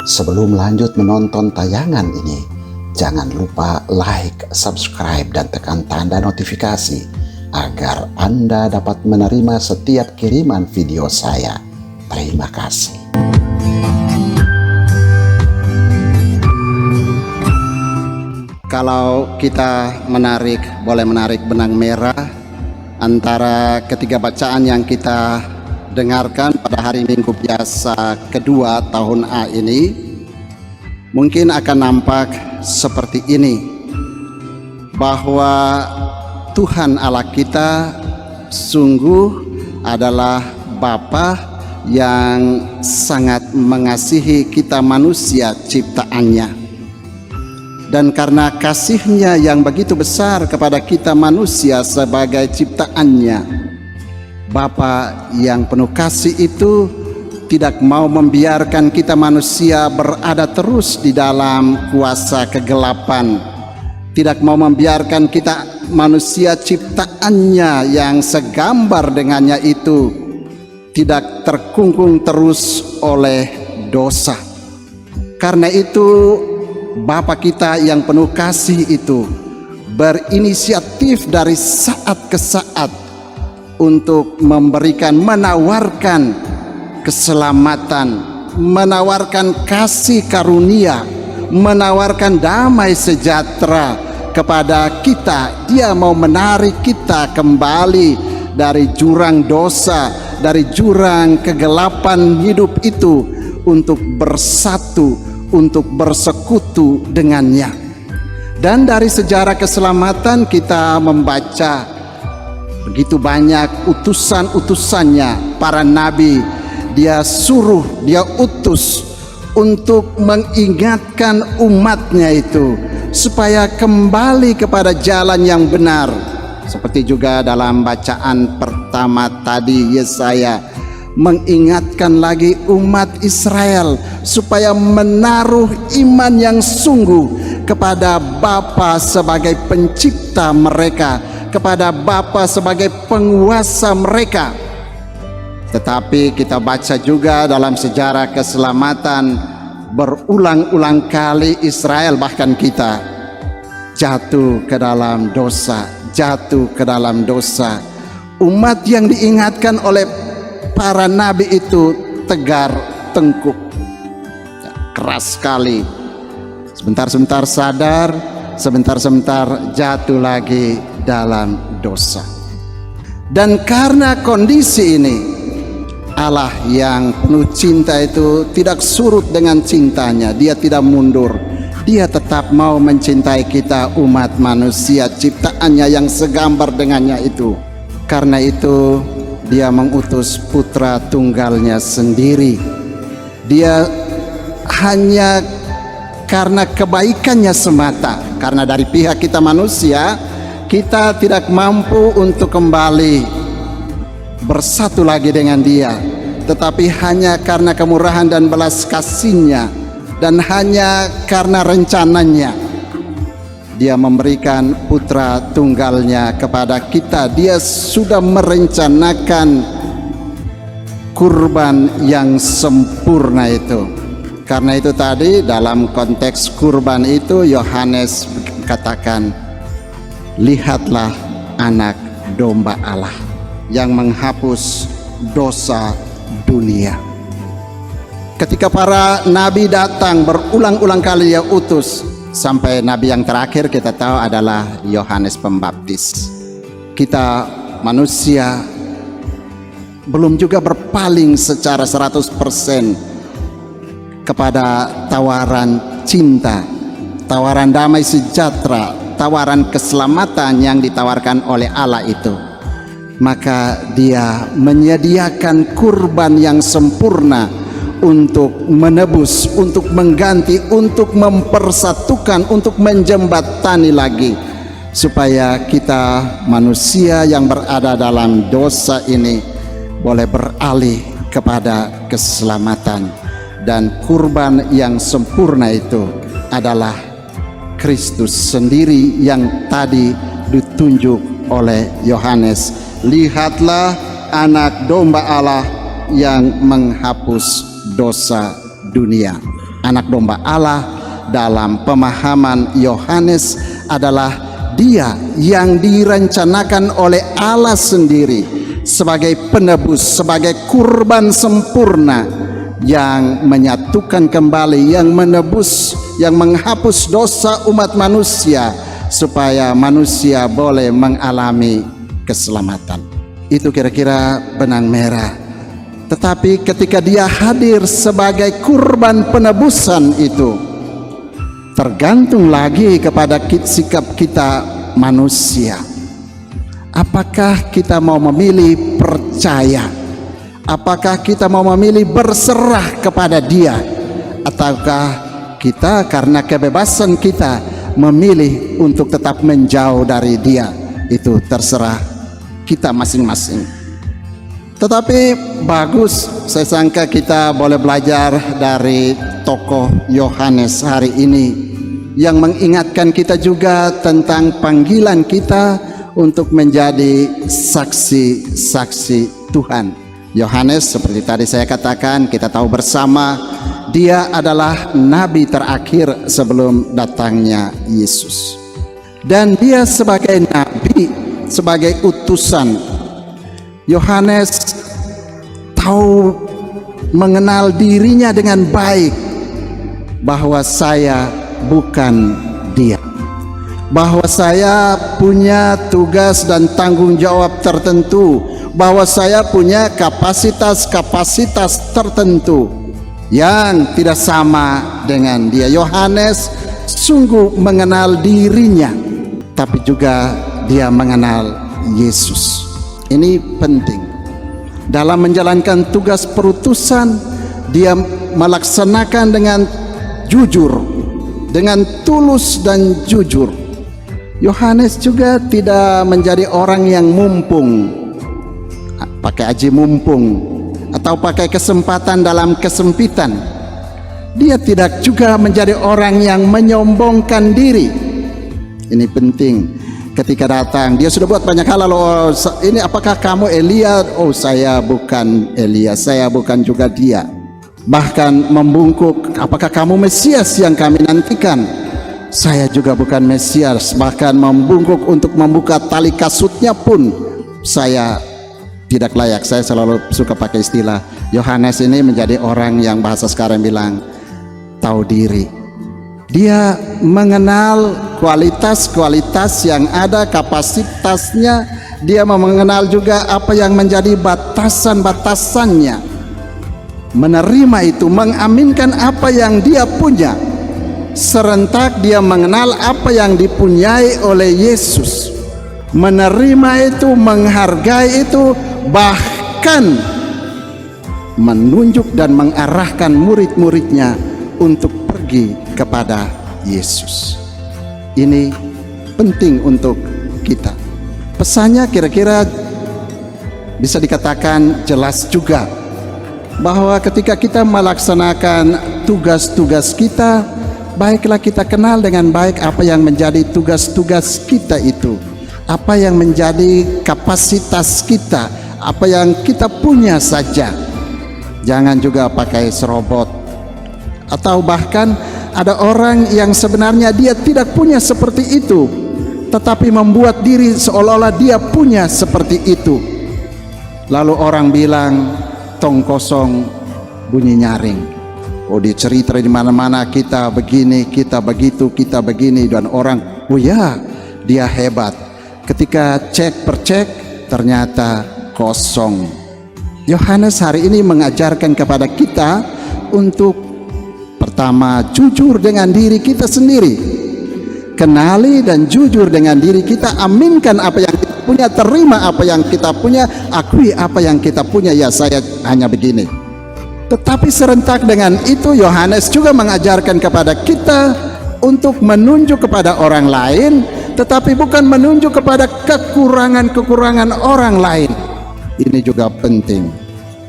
Sebelum lanjut menonton tayangan ini, jangan lupa like, subscribe, dan tekan tanda notifikasi agar Anda dapat menerima setiap kiriman video saya. Terima kasih. Kalau kita boleh menarik benang merah antara ketiga bacaan yang kita dengarkan pada hari Minggu biasa kedua tahun A ini, mungkin akan nampak seperti ini, bahwa Tuhan Allah kita sungguh adalah Bapa yang sangat mengasihi kita manusia ciptaannya. Dan karena kasihnya yang begitu besar kepada kita manusia sebagai ciptaannya, Bapa yang penuh kasih itu tidak mau membiarkan kita manusia berada terus di dalam kuasa kegelapan. Tidak mau membiarkan kita manusia ciptaannya yang segambar dengannya itu tidak terkungkung terus oleh dosa. Karena itu Bapa kita yang penuh kasih itu berinisiatif dari saat ke saat untuk menawarkan keselamatan, menawarkan kasih karunia, menawarkan damai sejahtera kepada kita. Dia mau menarik kita kembali dari jurang dosa, dari jurang kegelapan hidup itu untuk bersatu, untuk bersekutu dengannya. Dan dari sejarah keselamatan kita membaca begitu banyak utusan-utusannya, para nabi dia utus untuk mengingatkan umatnya itu supaya kembali kepada jalan yang benar. Seperti juga dalam bacaan pertama tadi, Yesaya mengingatkan lagi umat Israel supaya menaruh iman yang sungguh kepada Bapa sebagai pencipta mereka, kepada Bapa sebagai penguasa mereka. Tetapi kita baca juga dalam sejarah keselamatan, berulang-ulang kali Israel, bahkan kita, jatuh ke dalam dosa. Umat yang diingatkan oleh para nabi itu tegar tengkuk, keras sekali. Sebentar-sebentar sadar, sebentar-sebentar jatuh lagi dalam dosa. Dan karena kondisi ini, Allah yang penuh cinta itu tidak surut dengan cintanya. Dia tidak mundur. Dia tetap mau mencintai kita, umat manusia ciptaannya yang segambar dengannya itu. Karena itu Dia mengutus putra tunggalnya sendiri. Dia hanya karena kebaikannya semata. Karena dari pihak kita manusia, kita tidak mampu untuk kembali bersatu lagi dengan Dia. Tetapi hanya karena kemurahan dan belas kasihnya, dan hanya karena rencananya, Dia memberikan putra tunggalnya kepada kita. Dia sudah merencanakan kurban yang sempurna itu. Karena itu tadi dalam konteks kurban itu Yohanes katakan, lihatlah anak domba Allah yang menghapus dosa dunia. Ketika para nabi datang berulang-ulang kali Dia utus, sampai nabi yang terakhir kita tahu adalah Yohanes Pembaptis. Kita manusia belum juga berpaling secara 100% kepada tawaran cinta, tawaran damai sejahtera, tawaran keselamatan yang ditawarkan oleh Allah itu. Maka Dia menyediakan kurban yang sempurna untuk menebus, untuk mengganti, untuk mempersatukan, untuk menjembatani lagi, supaya kita manusia yang berada dalam dosa ini boleh beralih kepada keselamatan. Dan kurban yang sempurna itu adalah Kristus sendiri yang tadi ditunjuk oleh Yohanes. Lihatlah anak domba Allah yang menghapus dosa dunia. anak domba Allah dalam pemahaman Yohanes adalah dia yang direncanakan oleh Allah sendiri sebagai penebus, sebagai kurban sempurna yang menyatukan kembali, yang menebus, yang menghapus dosa umat manusia supaya manusia boleh mengalami keselamatan. Itu kira-kira benang merah. Tetapi ketika dia hadir sebagai kurban penebusan itu tergantung lagi kepada sikap kita manusia. Apakah kita mau memilih percaya? Apakah kita mau memilih berserah kepada dia? Ataukah kita karena kebebasan kita memilih untuk tetap menjauh dari dia? Itu terserah kita masing-masing. Tetapi bagus, saya sangka kita boleh belajar dari tokoh Yohanes hari ini yang mengingatkan kita juga tentang panggilan kita untuk menjadi saksi-saksi Tuhan. Yohanes seperti tadi saya katakan, kita tahu bersama dia adalah nabi terakhir sebelum datangnya Yesus. Dan dia sebagai nabi, sebagai utusan, Yohanes tahu mengenal dirinya dengan baik bahwa saya bukan dia, bahwa saya punya tugas dan tanggung jawab tertentu, bahwa saya punya kapasitas tertentu yang tidak sama dengan dia. Yohanes sungguh mengenal dirinya, tapi juga dia mengenal Yesus. Ini penting dalam menjalankan tugas perutusan. Dia melaksanakan dengan jujur, dengan tulus dan jujur. Yohanes juga tidak menjadi orang yang mumpung, pakai aji mumpung atau pakai kesempatan dalam kesempitan. Dia tidak juga menjadi orang yang menyombongkan diri. Ini penting. Ketika datang, dia sudah buat banyak hal. Lalu, oh, ini apakah kamu Elia? Oh, saya bukan Elia, saya bukan juga dia. Bahkan membungkuk, apakah kamu Mesias yang kami nantikan? Saya juga bukan Mesias. Bahkan membungkuk untuk membuka tali kasutnya pun saya tidak layak. Saya selalu suka pakai istilah Yohanes ini menjadi orang yang bahasa sekarang bilang tahu diri. Dia mengenal kualitas-kualitas yang ada, kapasitasnya. Dia mengenal juga apa yang menjadi batasan-batasannya. Menerima itu, mengaminkan apa yang dia punya. Serentak dia mengenal apa yang dipunyai oleh Yesus. Menerima itu, menghargai itu, bahkan menunjuk dan mengarahkan murid-muridnya untuk pergi kepada Yesus. Ini penting untuk kita. Pesannya kira-kira bisa dikatakan jelas juga, bahwa ketika kita melaksanakan tugas-tugas kita, baiklah kita kenal dengan baik apa yang menjadi tugas-tugas kita itu, apa yang menjadi kapasitas kita, apa yang kita punya saja. Jangan juga pakai serobot. Atau bahkan ada orang yang sebenarnya dia tidak punya seperti itu, tetapi membuat diri seolah-olah dia punya seperti itu. Lalu orang bilang tong kosong bunyi nyaring. Oh, dicerita di mana-mana kita begini, kita begitu, kita begini, dan orang, oh ya, dia hebat. Ketika cek per cek ternyata kosong. Yohanes hari ini mengajarkan kepada kita untuk pertama, jujur dengan diri kita sendiri. Kenali dan jujur dengan diri kita. Aminkan apa yang kita punya, terima apa yang kita punya, akui apa yang kita punya. Ya, saya hanya begini. Tetapi serentak dengan itu, Yohanes juga mengajarkan kepada kita untuk menunjuk kepada orang lain, tetapi bukan menunjuk kepada kekurangan-kekurangan orang lain. Ini juga penting.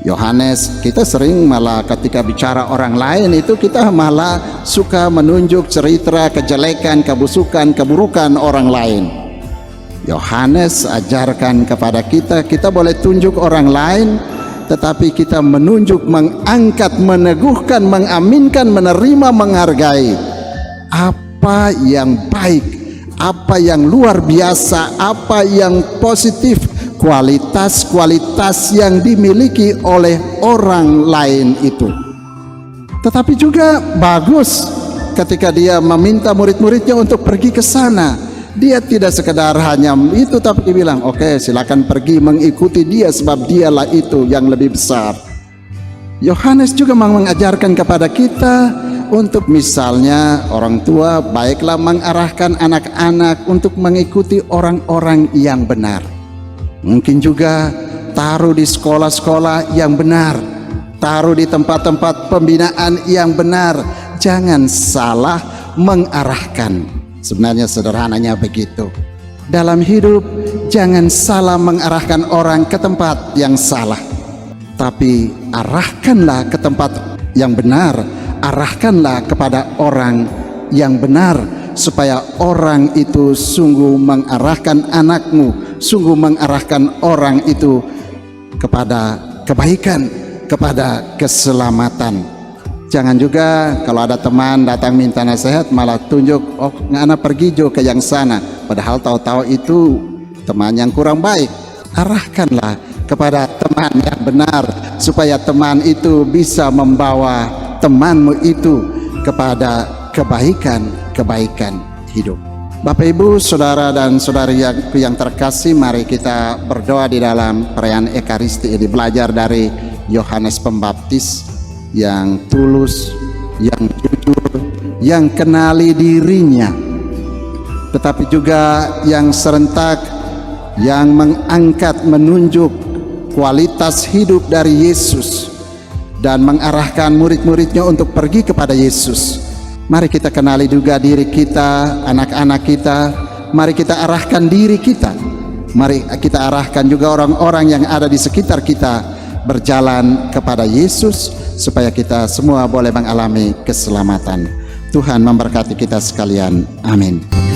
Yohanes, kita sering malah ketika bicara orang lain itu kita malah suka menunjuk cerita kejelekan, kebusukan, keburukan orang lain. Yohanes ajarkan kepada kita, kita boleh tunjuk orang lain, tetapi kita menunjuk, mengangkat, meneguhkan, mengaminkan, menerima, menghargai apa yang baik, apa yang luar biasa, apa yang positif, kualitas-kualitas yang dimiliki oleh orang lain itu. Tetapi juga bagus ketika dia meminta murid-muridnya untuk pergi ke sana. Dia tidak sekedar hanya itu, tapi dia bilang, oke, silakan pergi mengikuti dia sebab dialah itu yang lebih besar. Yohanes juga mengajarkan kepada kita untuk misalnya orang tua baiklah mengarahkan anak-anak untuk mengikuti orang-orang yang benar. Mungkin juga taruh di sekolah-sekolah yang benar, taruh di tempat-tempat pembinaan yang benar. Jangan salah mengarahkan. Sebenarnya sederhananya begitu. Dalam hidup jangan salah mengarahkan orang ke tempat yang salah, tapi arahkanlah ke tempat yang benar, arahkanlah kepada orang yang benar, supaya orang itu sungguh mengarahkan anakmu, sungguh mengarahkan orang itu kepada kebaikan, kepada keselamatan. Jangan juga kalau ada teman datang minta nasihat malah tunjuk, oh anak pergi jo ke yang sana, padahal tahu-tahu itu teman yang kurang baik. Arahkanlah kepada teman yang benar, supaya teman itu bisa membawa temanmu itu kepada kebaikan hidup. Bapak Ibu, saudara dan saudari yang terkasih, mari kita berdoa di dalam perayaan Ekaristi ini, belajar dari Yohanes Pembaptis yang tulus, yang jujur, yang kenali dirinya, tetapi juga yang serentak, yang mengangkat, menunjuk kualitas hidup dari Yesus dan mengarahkan murid-muridnya untuk pergi kepada Yesus. Mari kita kenali juga diri kita, anak-anak kita. Mari kita arahkan diri kita. Mari kita arahkan juga orang-orang yang ada di sekitar kita berjalan kepada Yesus, supaya kita semua boleh mengalami keselamatan. Tuhan memberkati kita sekalian. Amin.